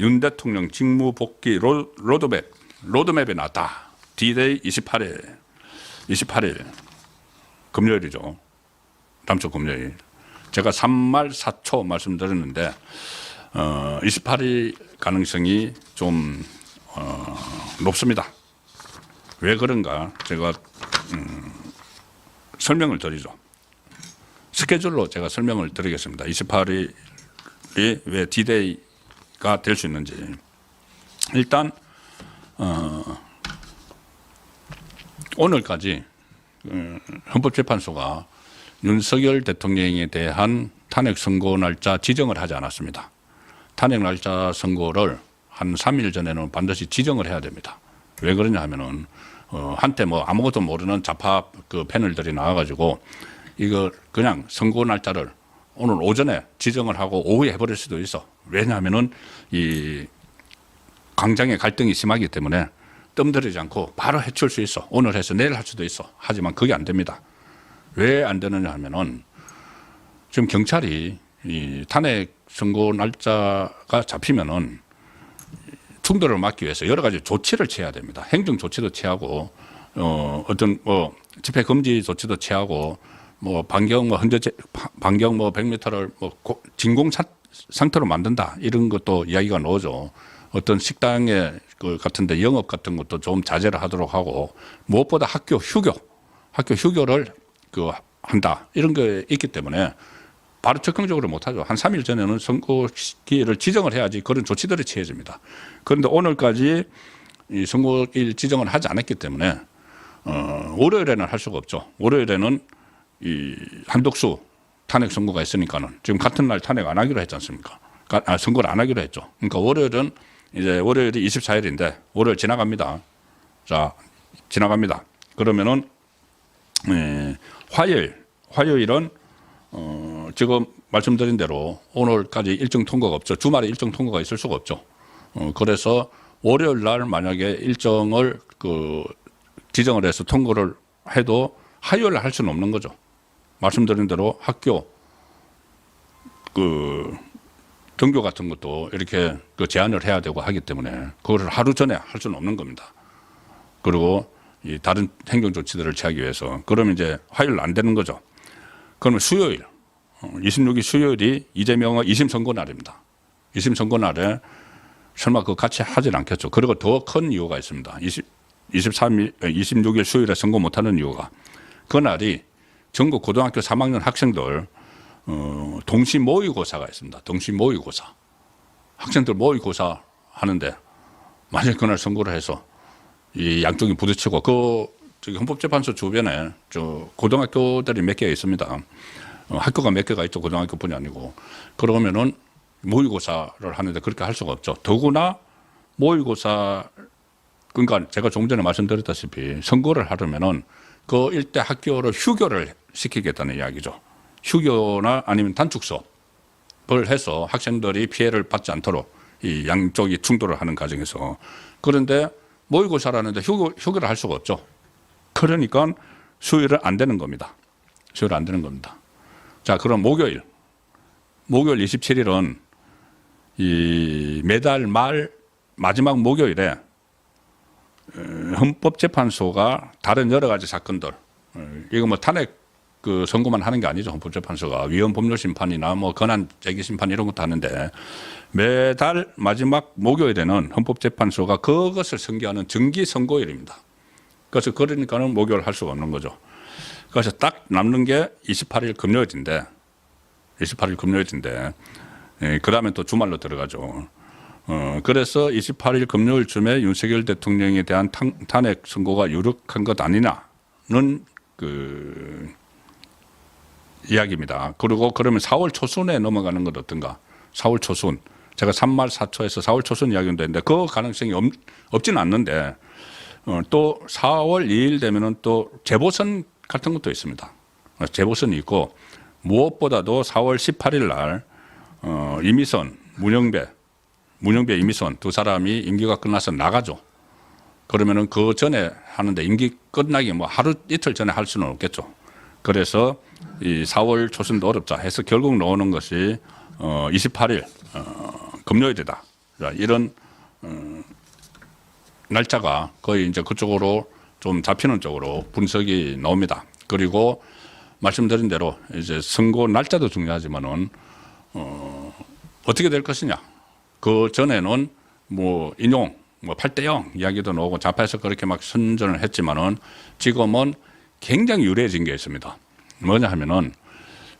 윤 대통령 직무 복귀 로드맵이 나왔다. D-Day 28일 금요일이죠. 다음 주 금요일. 제가 3말 4초 말씀드렸는데 28일 가능성이 좀 높습니다. 왜 그런가 제가 설명을 드리죠. 스케줄로 제가 설명을 드리겠습니다. 28일이 왜 D-Day가 될 수 있는지. 일단 오늘까지 헌법재판소가 윤석열 대통령에 대한 탄핵 선고 날짜 지정을 하지 않았습니다. 탄핵 날짜 선고를 한 3일 전에는 반드시 지정을 해야 됩니다. 왜 그러냐 하면은 한때 뭐 아무것도 모르는 좌파 그 패널들이 나와가지고 이거 그냥 선고 날짜를 오늘 오전에 지정을 하고 오후에 해버릴 수도 있어. 왜냐하면은 이 광장의 갈등이 심하기 때문에 뜸들이지 않고 바로 해칠 수 있어. 오늘 해서 내일 할 수도 있어. 하지만 그게 안 됩니다. 왜 안 되느냐 하면은 지금 경찰이 이 탄핵 선고 날짜가 잡히면은 충돌을 막기 위해서 여러 가지 조치를 취해야 됩니다. 행정 조치도 취하고 어떤 뭐 집회 금지 조치도 취하고 뭐 반경 뭐 반경 뭐 100m를 뭐 진공 상태로 만든다 이런 것도 이야기가 나오죠. 어떤 식당에 그 같은데 영업 같은 것도 좀 자제를 하도록 하고 무엇보다 학교 휴교를 그 한다 이런 게 있기 때문에 바로 적극적으로 못하죠. 한 3일 전에는 선고일을 지정을 해야지 그런 조치들이 취해집니다. 그런데 오늘까지 이 선고일 지정을 하지 않았기 때문에 월요일에는 할 수가 없죠. 월요일에는 이 한덕수 탄핵 선고가 있으니까는 지금 같은 날 탄핵 안 하기로 했지 않습니까? 선고를 안 하기로 했죠. 그러니까 월요일은 이제 월요일이 24일인데 월요일 지나갑니다. 자, 지나갑니다. 그러면은 화요일은 지금 말씀드린 대로 오늘까지 일정 통과가 없죠. 주말에 일정 통과가 있을 수가 없죠. 그래서 월요일 날 만약에 일정을 그 지정을 해서 통과를 해도 화요일 날 할 수는 없는 거죠. 말씀드린 대로 학교 그 등교 같은 것도 이렇게 그 제한을 해야 되고 하기 때문에 그거를 하루 전에 할 수는 없는 겁니다. 그리고 이 다른 행정 조치들을 취하기 위해서 그러면 이제 화요일 안 되는 거죠. 그러면 수요일 26일 수요일이 이재명의 2심 선고 날입니다. 2심 선고 날에 설마 그거 같이 하진 않겠죠. 그리고 더 큰 이유가 있습니다. 26일 수요일에 선고 못하는 이유가 그날이 전국 고등학교 3학년 학생들 동시 모의고사가 있습니다. 동시 모의고사. 학생들 모의고사 하는데 만약 그날 선고를 해서 이 양쪽이 부딪히고 저기 헌법재판소 주변에 저 고등학교들이 몇 개가 있습니다. 학교가 몇 개가 있죠. 고등학교뿐이 아니고. 그러면은 모의고사를 하는데 그렇게 할 수가 없죠. 더구나 모의고사 그러니까 제가 조금 전에 말씀드렸다시피 선고를 하려면은 그 일대 학교를 휴교를 시키겠다는 이야기죠. 휴교나 아니면 단축 수업을 해서 학생들이 피해를 받지 않도록 이 양쪽이 충돌을 하는 과정에서 그런데 모의고사라는데 휴교를 할 수가 없죠. 그러니까 수요일은 안 되는 겁니다. 수요일 안 되는 겁니다. 자, 그럼 목요일 27일은 이 매달 말 마지막 목요일에 헌법재판소가 다른 여러 가지 사건들 이거 뭐 탄핵 그 선고만 하는 게 아니죠. 헌법재판소가 위헌법률심판이나 뭐 권한제기심판 이런 것도 하는데 매달 마지막 목요일에는 헌법재판소가 그것을 선고하는 정기선고일입니다. 그래서 그러니까는 목요일 할 수가 없는 거죠. 그래서 딱 남는 게 28일 금요일인데 그 다음에 또 주말로 들어가죠. 그래서 28일 금요일쯤에 윤석열 대통령에 대한 탄핵 선고가 유력한 것 아니냐는 그 이야기입니다. 그리고 그러면 4월 초순에 넘어가는 것 어떤가? 4월 초순. 제가 3말 4초에서 4월 초순 이야기도 했는데 그 가능성이 없지는 않는데 또 4월 2일 되면은 또 재보선 같은 것도 있습니다. 재보선이 있고 무엇보다도 4월 18일 날 이미선, 문영배 이미선 두 사람이 임기가 끝나서 나가죠. 그러면은 그 전에 하는데 임기 끝나기 뭐 하루 이틀 전에 할 수는 없겠죠. 그래서 이 4월 초순도 어렵다 해서 결국 나오는 것이 28일 금요일이다. 자, 이런 날짜가 거의 이제 그쪽으로 좀 잡히는 쪽으로 분석이 나옵니다. 그리고 말씀드린 대로 이제 선거 날짜도 중요하지만은 어떻게 될 것이냐. 그 전에는 뭐 인용, 뭐 8대0 이야기도 나오고 좌파에서 그렇게 막 선전을 했지만은 지금은 굉장히 유리해진 게 있습니다. 뭐냐 하면은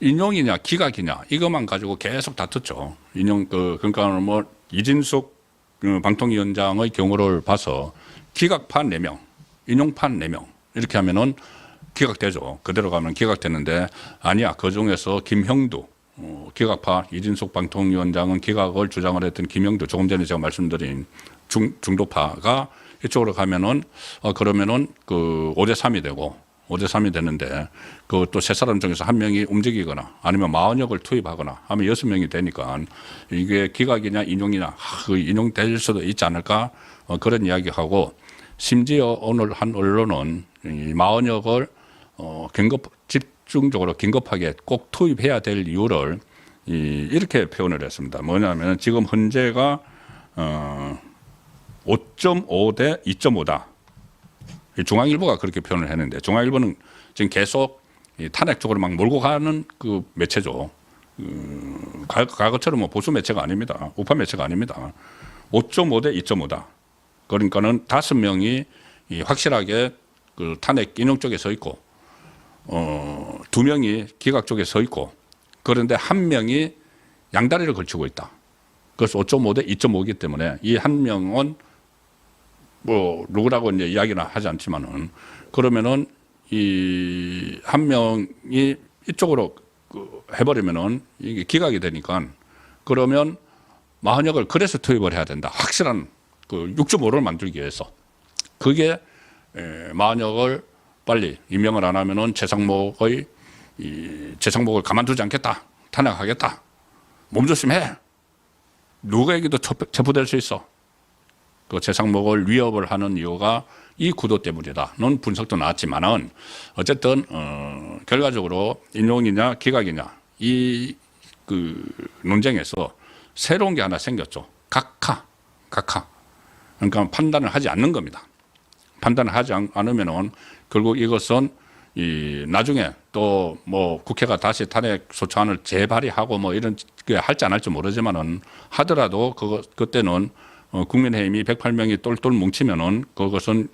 인용이냐 기각이냐 이것만 가지고 계속 다퉜죠. 그러니까 뭐 이진숙 방통위원장의 경우를 봐서 기각판 4명, 인용판 4명 이렇게 하면은 기각되죠. 그대로 가면 기각되는데 아니야. 그 중에서 김형두 기각파 이진숙 방통위원장은 기각을 주장을 했던 김형두 조금 전에 제가 말씀드린 중도파가 이쪽으로 가면은 그러면은 그 5대3이 되고 5대3이 되는데 그 또 세 사람 중에서 한 명이 움직이거나 아니면 마흔역을 투입하거나 하면 6명이 되니까 이게 기각이냐 인용이냐 그 인용될 수도 있지 않을까 그런 이야기하고 심지어 오늘 한 언론은 이 마흔역을 집중적으로 긴급하게 꼭 투입해야 될 이유를 이렇게 표현을 했습니다. 뭐냐면 지금 현재가 5.5 대 2.5다. 중앙일보가 그렇게 표현을 했는데 중앙일보는 지금 계속 탄핵 쪽으로 막 몰고 가는 그 매체죠. 과거처럼 뭐 보수 매체가 아닙니다. 우파 매체가 아닙니다. 5.5 대 2.5다. 그러니까는 5명이 확실하게 그 탄핵 인용 쪽에 서 있고 2명이 기각 쪽에 서 있고 그런데 1명이 양다리를 걸치고 있다. 그래서 5.5 대 2.5이기 때문에 이 1명은 뭐 누구라고 이제 이야기는 하지 않지만은 그러면은 이 1명이 이쪽으로 해버리면은 이게 기각이 되니까 그러면 마흔역을 그래서 투입을 해야 된다. 확실한 그 6.5를 만들기 위해서 그게 마흔역을 빨리 임명을 안 하면은 최상목을 가만두지 않겠다. 탄핵하겠다. 몸조심해. 누구에게도 체포될 수 있어. 그 최상목을 위협을 하는 이유가 이 구도 때문이다는 분석도 나왔지만은 어쨌든 결과적으로 인용이냐 기각이냐 이 그 논쟁에서 새로운 게 하나 생겼죠. 각하. 그러니까 판단을 하지 않는 겁니다. 판단을 하지 않으면은 결국 이것은 나중에 또 뭐 국회가 다시 탄핵 소추안을 재발의하고 뭐 이런 게 할지 안 할지 모르지만은 하더라도 그때는 국민의힘이 108명이 똘똘 뭉치면은 그것은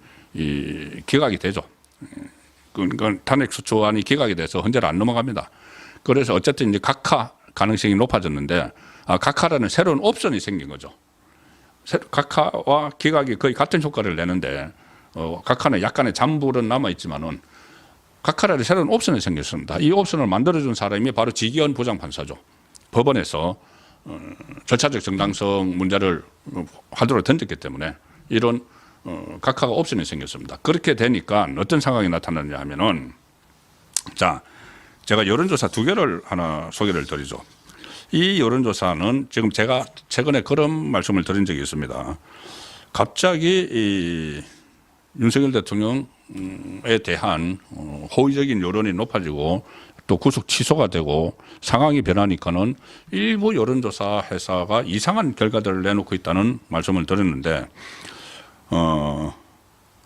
기각이 되죠. 그러니까 탄핵 소추안이 기각이 돼서 헌재를 안 넘어갑니다. 그래서 어쨌든 이제 각하 가능성이 높아졌는데 각하라는 새로운 옵션이 생긴 거죠. 각하와 기각이 거의 같은 효과를 내는데 각하는 약간의 잔불은 남아 있지만은 각하라는 새로운 옵션이 생겼습니다. 이 옵션을 만들어준 사람이 바로 지기현 부장판사죠. 법원에서 절차적 정당성 문제를 화두로 던졌기 때문에 이런 각하가 옵션이 생겼습니다. 그렇게 되니까 어떤 상황이 나타나냐 하면은 자, 제가 여론조사 2개를 하나 소개를 드리죠. 이 여론조사는 지금 제가 최근에 그런 말씀을 드린 적이 있습니다. 갑자기 이 윤석열 대통령에 대한 호의적인 여론이 높아지고 또 구속 취소가 되고 상황이 변하니까는 일부 여론조사 회사가 이상한 결과들을 내놓고 있다는 말씀을 드렸는데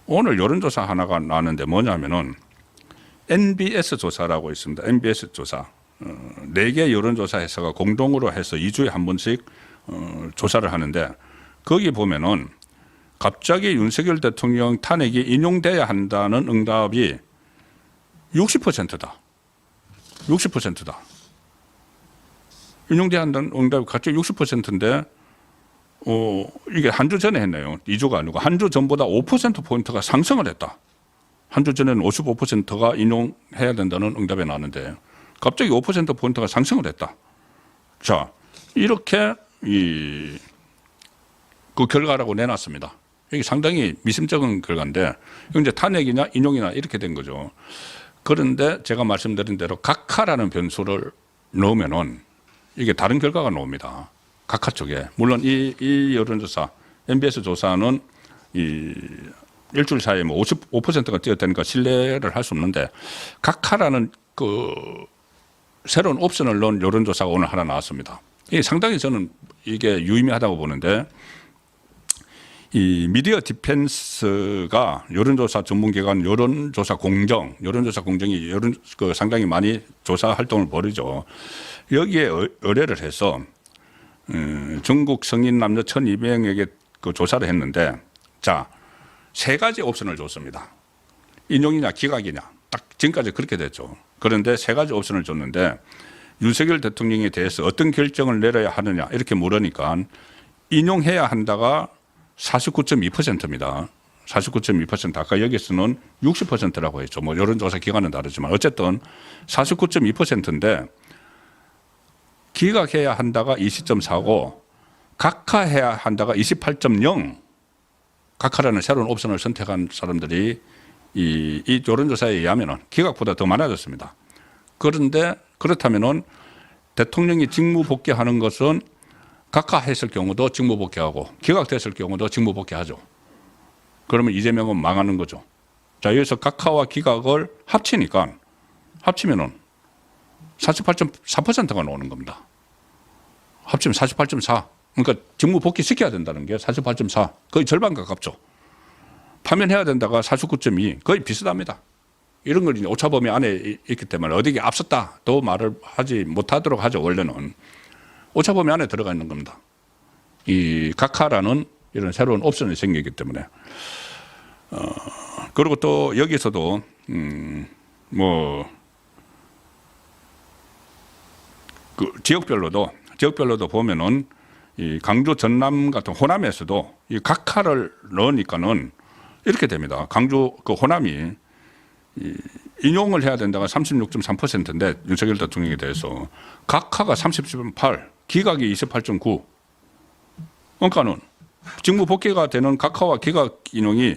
오늘 여론조사 하나가 나왔는데 뭐냐면은 NBS 조사라고 있습니다. NBS 조사. 4개 여론조사 회사가 공동으로 해서 2주에 한 번씩 조사를 하는데 거기 보면은 갑자기 윤석열 대통령 탄핵이 인용돼야 한다는 응답이 60%다. 60%다. 인용돼야 한다는 응답이 갑자기 60%인데 이게 한 주 전에 했네요. 2주가 아니고 한 주 전보다 5%포인트가 상승을 했다. 한 주 전에는 55%가 인용해야 된다는 응답이 나왔는데 갑자기 5%포인트가 상승을 했다. 자, 이렇게 그 결과라고 내놨습니다. 이게 상당히 미심쩍은 결과인데 이제 탄핵이냐 인용이냐 이렇게 된 거죠. 그런데 제가 말씀드린 대로 각하라는 변수를 넣으면은 이게 다른 결과가 나옵니다. 각하 쪽에. 물론 이 여론조사, MBS 조사는 일주일 사이에 뭐 55%가 뛰었다니까 신뢰를 할 수 없는데 각하라는 그 새로운 옵션을 넣은 여론조사가 오늘 하나 나왔습니다. 이게 상당히 저는 이게 유의미하다고 보는데 이 미디어 디펜스가 여론조사 전문기관 여론조사 공정이 상당히 많이 조사 활동을 벌이죠. 여기에 의뢰를 해서 전국 성인 남녀 1,200명에게 그 조사를 했는데 자, 세 가지 옵션을 줬습니다. 인용이냐 기각이냐 딱 지금까지 그렇게 됐죠. 그런데 세 가지 옵션을 줬는데 윤석열 대통령에 대해서 어떤 결정을 내려야 하느냐 이렇게 물으니까 인용해야 한다가 49.2%입니다. 49.2%. 아까 여기서는 60%라고 했죠. 뭐 여론조사 기관은 다르지만 어쨌든 49.2%인데 기각해야 한다가 20.4고 각하해야 한다가 28.0. 각하라는 새로운 옵션을 선택한 사람들이 이 여론조사에 의하면 기각보다 더 많아졌습니다. 그런데 그렇다면은 대통령이 직무 복귀하는 것은 각하했을 경우도 직무 복귀하고 기각됐을 경우도 직무 복귀하죠. 그러면 이재명은 망하는 거죠. 자, 여기서 각하와 기각을 합치면은 48.4%가 나오는 겁니다. 합치면 48.4. 그러니까 직무 복귀 시켜야 된다는 게 48.4. 거의 절반 가깝죠. 파면해야 된다가 49.2. 거의 비슷합니다. 이런 걸 이제 오차범위 안에 있기 때문에 어디에 앞섰다 또 말을 하지 못하도록 하죠. 원래는. 오차범위 안에 들어가 있는 겁니다. 이 각하라는 이런 새로운 옵션이 생기기 때문에. 그리고 또 여기서도 그 지역별로도 보면은 이 강주 전남 같은 호남에서도 이 각하를 넣으니까는 이렇게 됩니다. 강주 그 호남이 인용을 해야 된다가 36.3%인데 윤석열 대통령에 대해서 각하가 30.8, 기각이 28.9. 그러니까는 직무 복귀가 되는 각하와 기각 인용이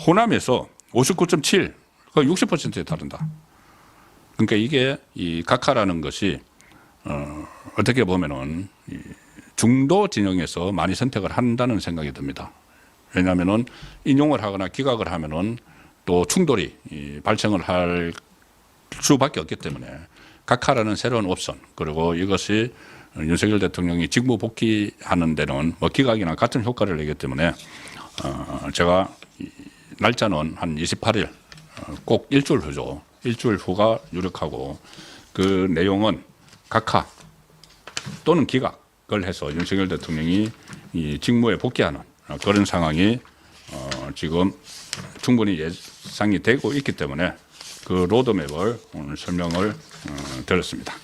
호남에서 59.7, 거의 60%에 다른다. 그러니까 이게 이 각하라는 것이 어떻게 보면은 중도 진영에서 많이 선택을 한다는 생각이 듭니다. 왜냐하면은 인용을 하거나 기각을 하면은 또 충돌이 발생을 할 수밖에 없기 때문에 각하라는 새로운 옵션 그리고 이것이 윤석열 대통령이 직무 복귀하는 데는 뭐 기각이나 같은 효과를 내기 때문에 제가 날짜는 한 28일 꼭 일주일 후죠. 일주일 후가 유력하고 그 내용은 각하 또는 기각을 해서 윤석열 대통령이 이 직무에 복귀하는 그런 상황이 지금 충분히 예상이 되고 있기 때문에 그 로드맵을 오늘 설명을 드렸습니다.